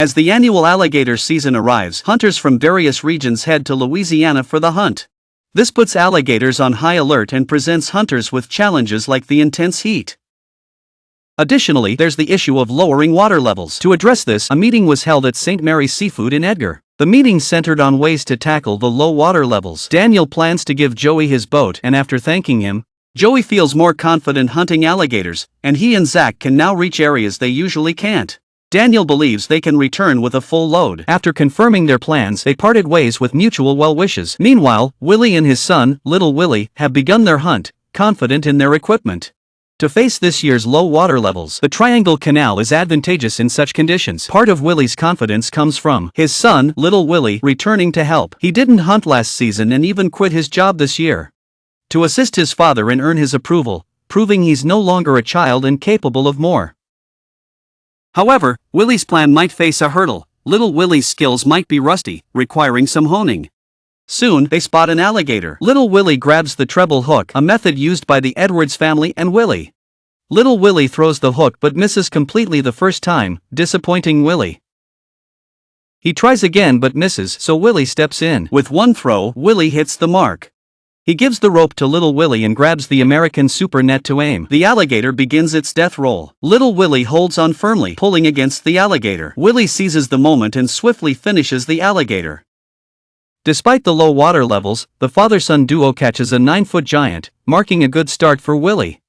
As the annual alligator season arrives, hunters from various regions head to Louisiana for the hunt. This puts alligators on high alert and presents hunters with challenges like the intense heat. Additionally, there's the issue of lowering water levels. To address this, a meeting was held at St. Mary's Seafood in Edgar. The meeting centered on ways to tackle the low water levels. Daniel plans to give Joey his boat, and after thanking him, Joey feels more confident hunting alligators, and he and Zach can now reach areas they usually can't. Daniel believes they can return with a full load. After confirming their plans, they parted ways with mutual well wishes. Meanwhile, Willie and his son, Little Willie, have begun their hunt, confident in their equipment. To face this year's low water levels, the Triangle Canal is advantageous in such conditions. Part of Willie's confidence comes from his son, Little Willie, returning to help. He didn't hunt last season and even quit his job this year to assist his father and earn his approval, proving he's no longer a child and capable of more. However, Willie's plan might face a hurdle. Little Willie's skills might be rusty, requiring some honing. Soon, they spot an alligator. Little Willie grabs the treble hook, a method used by the Edwards family and Willie. Little Willie throws the hook but misses completely the first time, disappointing Willie. He tries again but misses, so Willie steps in. With one throw, Willie hits the mark. He gives the rope to Little Willie and grabs the American super net to aim. The alligator begins its death roll. Little Willie holds on firmly, pulling against the alligator. Willie seizes the moment and swiftly finishes the alligator. Despite the low water levels, the father-son duo catches a 9-foot giant, marking a good start for Willie.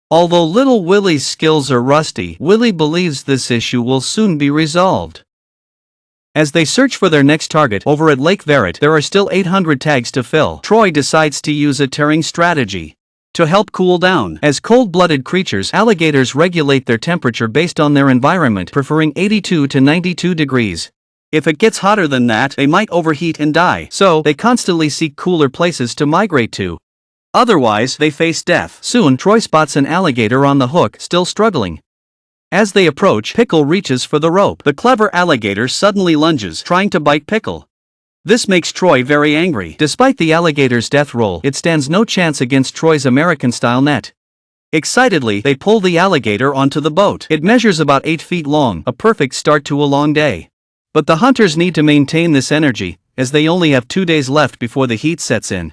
Although Little Willie's skills are rusty, Willie believes this issue will soon be resolved. As they search for their next target over at Lake Verret, there are still 800 tags to fill. Troy decides to use a tearing strategy to help cool down. As cold-blooded creatures, alligators regulate their temperature based on their environment, preferring 82 to 92 degrees. If it gets hotter than that, they might overheat and die, so they constantly seek cooler places to migrate to. Otherwise, they face death. Soon, Troy spots an alligator on the hook, still struggling. As they approach, Pickle reaches for the rope. The clever alligator suddenly lunges, trying to bite Pickle. This makes Troy very angry. Despite the alligator's death roll, it stands no chance against Troy's American-style net. Excitedly, they pull the alligator onto the boat. It measures about 8 feet long, a perfect start to a long day. But the hunters need to maintain this energy, as they only have 2 days left before the heat sets in.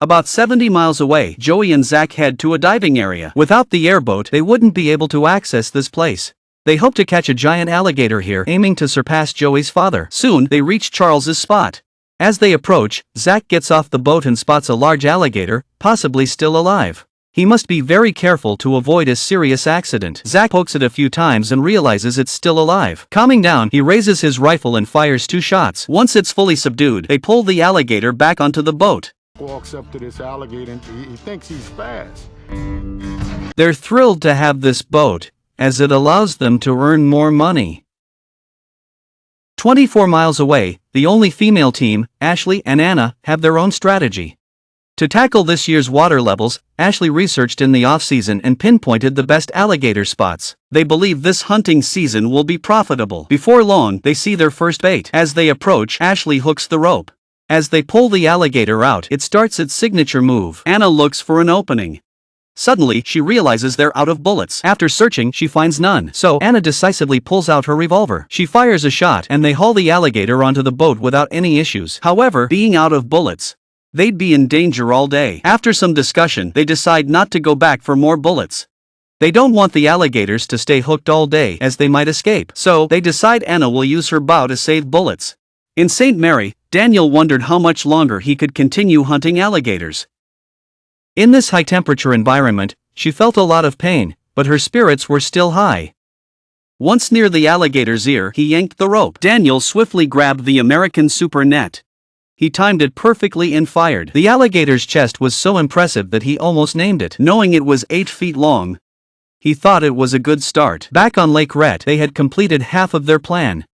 About 70 miles away, Joey and Zach head to a diving area. Without the airboat, they wouldn't be able to access this place. They hope to catch a giant alligator here, aiming to surpass Joey's father. Soon, they reach Charles's spot. As they approach, Zach gets off the boat and spots a large alligator, possibly still alive. He must be very careful to avoid a serious accident. Zach pokes it a few times and realizes it's still alive. Calming down, he raises his rifle and fires 2 shots. Once it's fully subdued, they pull the alligator back onto the boat. Walks up to this alligator and he thinks he's fast. They're thrilled to have this boat, as it allows them to earn more money. 24 miles away, the only female team, Ashley and Anna, have their own strategy. To tackle this year's water levels, Ashley researched in the off-season and pinpointed the best alligator spots. They believe this hunting season will be profitable. Before long, they see their first bait. As they approach, Ashley hooks the rope. As they pull the alligator out, it starts its signature move. Anna looks for an opening. Suddenly, she realizes they're out of bullets. After searching, she finds none. So, Anna decisively pulls out her revolver. She fires a shot, and they haul the alligator onto the boat without any issues. However, being out of bullets, they'd be in danger all day. After some discussion, they decide not to go back for more bullets. They don't want the alligators to stay hooked all day, as they might escape. So, they decide Anna will use her bow to save bullets. In St. Mary, Daniel wondered how much longer he could continue hunting alligators. In this high-temperature environment, she felt a lot of pain, but her spirits were still high. Once near the alligator's ear, he yanked the rope. Daniel swiftly grabbed the American super net. He timed it perfectly and fired. The alligator's chest was so impressive that he almost named it. Knowing it was 8 feet long, he thought it was a good start. Back on Lake Rhett, they had completed half of their plan.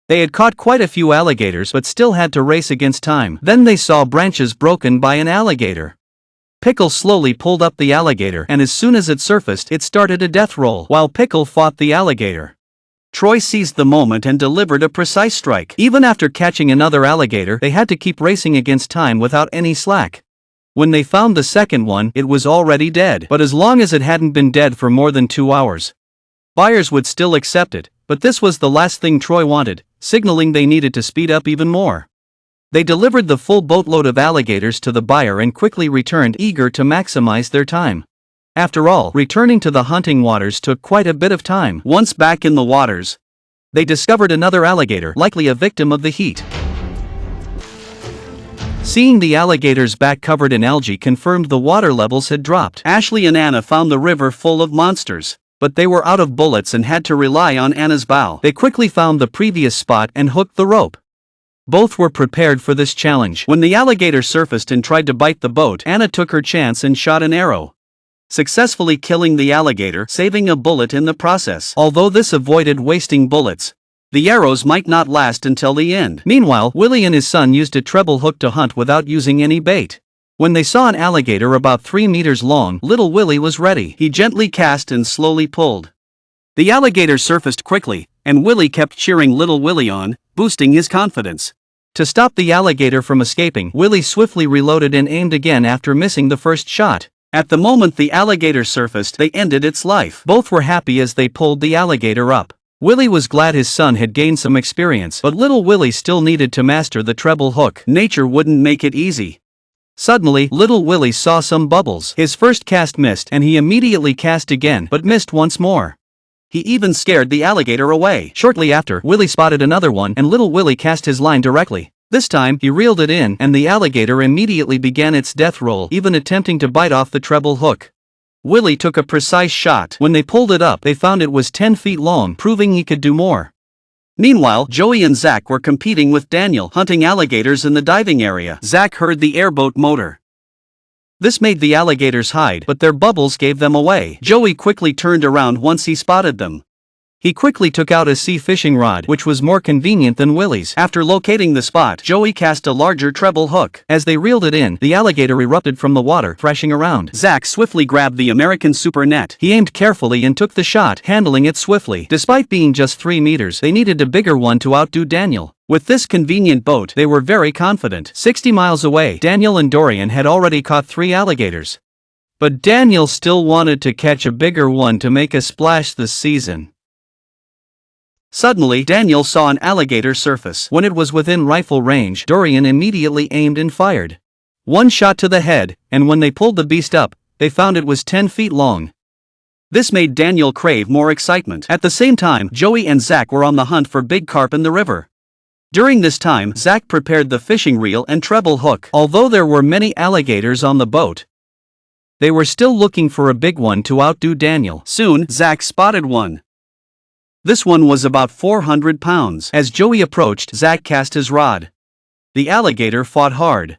They had caught quite a few alligators but still had to race against time. Then they saw branches broken by an alligator. Pickle slowly pulled up the alligator, and as soon as it surfaced, it started a death roll while Pickle fought the alligator. Troy seized the moment and delivered a precise strike. Even after catching another alligator, they had to keep racing against time without any slack. When they found the second one, it was already dead. But as long as it hadn't been dead for more than 2 hours, Buyers would still accept it, but this was the last thing Troy wanted, signaling they needed to speed up even more. They delivered the full boatload of alligators to the buyer and quickly returned, eager to maximize their time. After all, returning to the hunting waters took quite a bit of time. Once back in the waters, they discovered another alligator, likely a victim of the heat. Seeing the alligator's back covered in algae confirmed the water levels had dropped. Ashley and Anna found the river full of monsters, but they were out of bullets and had to rely on Anna's bow. They quickly found the previous spot and hooked the rope. Both were prepared for this challenge. When the alligator surfaced and tried to bite the boat, Anna took her chance and shot an arrow, successfully killing the alligator, saving a bullet in the process. Although this avoided wasting bullets, the arrows might not last until the end. Meanwhile, Willie and his son used a treble hook to hunt without using any bait. When they saw an alligator about 3 meters long, little Willie was ready. He gently cast and slowly pulled. The alligator surfaced quickly, and Willie kept cheering little Willie on, boosting his confidence. To stop the alligator from escaping, Willie swiftly reloaded and aimed again after missing the first shot. At the moment the alligator surfaced, they ended its life. Both were happy as they pulled the alligator up. Willie was glad his son had gained some experience, but little Willie still needed to master the treble hook. Nature wouldn't make it easy. Suddenly, little Willie saw some bubbles. His first cast missed, and he immediately cast again, but missed once more. He even scared the alligator away. Shortly after, Willie spotted another one, and little Willie cast his line directly. This time, he reeled it in, and the alligator immediately began its death roll, even attempting to bite off the treble hook. Willie took a precise shot. When they pulled it up, they found it was 10 feet long, proving he could do more. Meanwhile, Joey and Zach were competing with Daniel, hunting alligators in the diving area. Zach heard the airboat motor. This made the alligators hide, but their bubbles gave them away. Joey quickly turned around once he spotted them. He quickly took out a sea fishing rod, which was more convenient than Willie's. After locating the spot, Joey cast a larger treble hook. As they reeled it in, the alligator erupted from the water, thrashing around. Zach swiftly grabbed the American super net. He aimed carefully and took the shot, handling it swiftly. Despite being just 3 meters, they needed a bigger one to outdo Daniel. With this convenient boat, they were very confident. 60 miles away, Daniel and Dorian had already caught 3 alligators. But Daniel still wanted to catch a bigger one to make a splash this season. Suddenly, Daniel saw an alligator surface. When it was within rifle range, Dorian immediately aimed and fired. One shot to the head, and when they pulled the beast up, they found it was 10 feet long. This made Daniel crave more excitement. At the same time, Joey and Zach were on the hunt for big carp in the river. During this time, Zach prepared the fishing reel and treble hook. Although there were many alligators on the boat, they were still looking for a big one to outdo Daniel. Soon, Zach spotted one. This one was about 400 pounds. As Joey approached, Zach cast his rod. The alligator fought hard.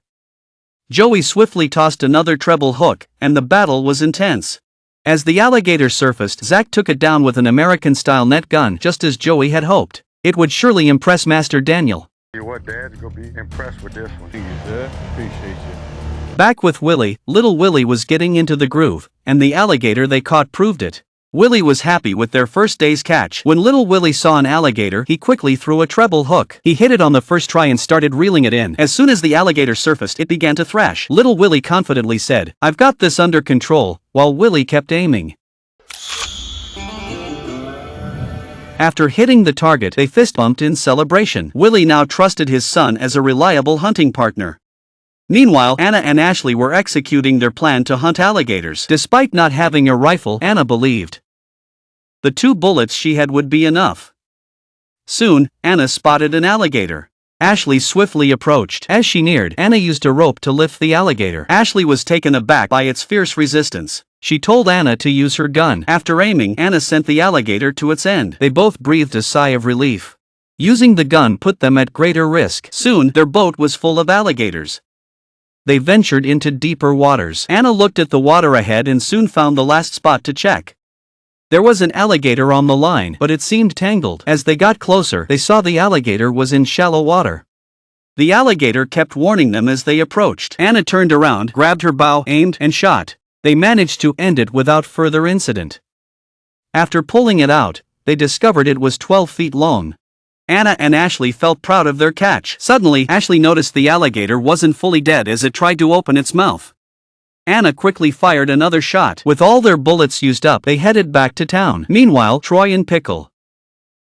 Joey swiftly tossed another treble hook, and the battle was intense. As the alligator surfaced, Zach took it down with an American-style net gun, just as Joey had hoped. It would surely impress Master Daniel. You what, Dad? You're gonna be impressed with this one. Thank you, sir. Appreciate you. Back with Willie, little Willie was getting into the groove, and the alligator they caught proved it. Willie was happy with their first day's catch. When little Willie saw an alligator, he quickly threw a treble hook. He hit it on the first try and started reeling it in. As soon as the alligator surfaced, it began to thrash. Little Willie confidently said, "I've got this under control," while Willie kept aiming. After hitting the target, they fist bumped in celebration. Willie now trusted his son as a reliable hunting partner. Meanwhile, Anna and Ashley were executing their plan to hunt alligators. Despite not having a rifle, Anna believed the 2 bullets she had would be enough. Soon, Anna spotted an alligator. Ashley swiftly approached. As she neared, Anna used a rope to lift the alligator. Ashley was taken aback by its fierce resistance. She told Anna to use her gun. After aiming, Anna sent the alligator to its end. They both breathed a sigh of relief. Using the gun put them at greater risk. Soon, their boat was full of alligators. They ventured into deeper waters. Anna looked at the water ahead and soon found the last spot to check. There was an alligator on the line, but it seemed tangled. As they got closer, they saw the alligator was in shallow water. The alligator kept warning them as they approached. Anna turned around, grabbed her bow, aimed, and shot. They managed to end it without further incident. After pulling it out, they discovered it was 12 feet long. Anna and Ashley felt proud of their catch. Suddenly, Ashley noticed the alligator wasn't fully dead as it tried to open its mouth. Anna quickly fired another shot. With all their bullets used up, they headed back to town. Meanwhile, Troy and Pickle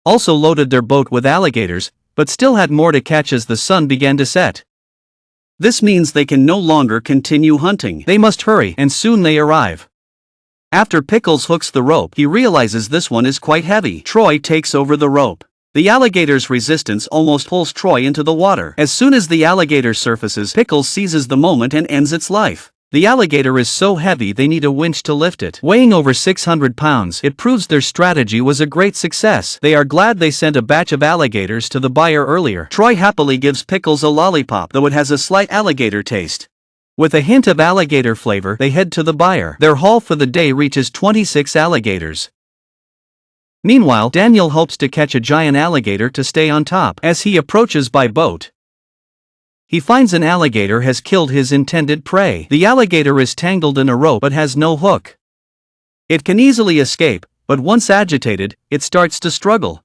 also loaded their boat with alligators, but still had more to catch as the sun began to set. This means they can no longer continue hunting. They must hurry, and soon they arrive. After Pickles hooks the rope, he realizes this one is quite heavy. Troy takes over the rope. The alligator's resistance almost pulls Troy into the water. As soon as the alligator surfaces, Pickles seizes the moment and ends its life. The alligator is so heavy they need a winch to lift it. Weighing over 600 pounds, it proves their strategy was a great success. They are glad they sent a batch of alligators to the buyer earlier. Troy happily gives Pickles a lollipop, though it has a slight alligator taste. With a hint of alligator flavor, they head to the buyer. Their haul for the day reaches 26 alligators. Meanwhile, Daniel hopes to catch a giant alligator to stay on top. As he approaches by boat, he finds an alligator has killed his intended prey. The alligator is tangled in a rope but has no hook. It can easily escape, but once agitated, it starts to struggle.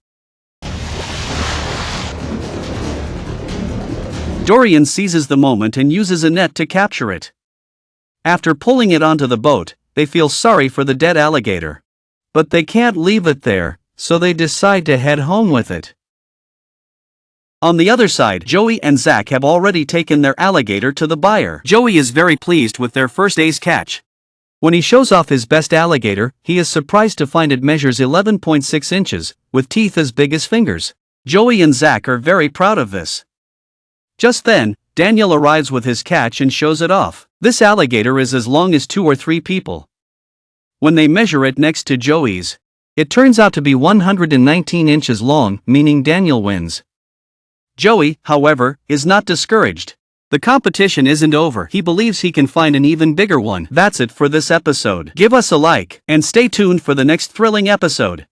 Dorian seizes the moment and uses a net to capture it. After pulling it onto the boat, they feel sorry for the dead alligator. But they can't leave it there, so they decide to head home with it. On the other side, Joey and Zach have already taken their alligator to the buyer. Joey is very pleased with their first day's catch. When he shows off his best alligator, he is surprised to find it measures 11.6 inches, with teeth as big as fingers. Joey and Zach are very proud of this. Just then, Daniel arrives with his catch and shows it off. This alligator is as long as 2 or 3 people. When they measure it next to Joey's, it turns out to be 119 inches long, meaning Daniel wins. Joey, however, is not discouraged. The competition isn't over. He believes he can find an even bigger one. That's it for this episode. Give us a like, and stay tuned for the next thrilling episode.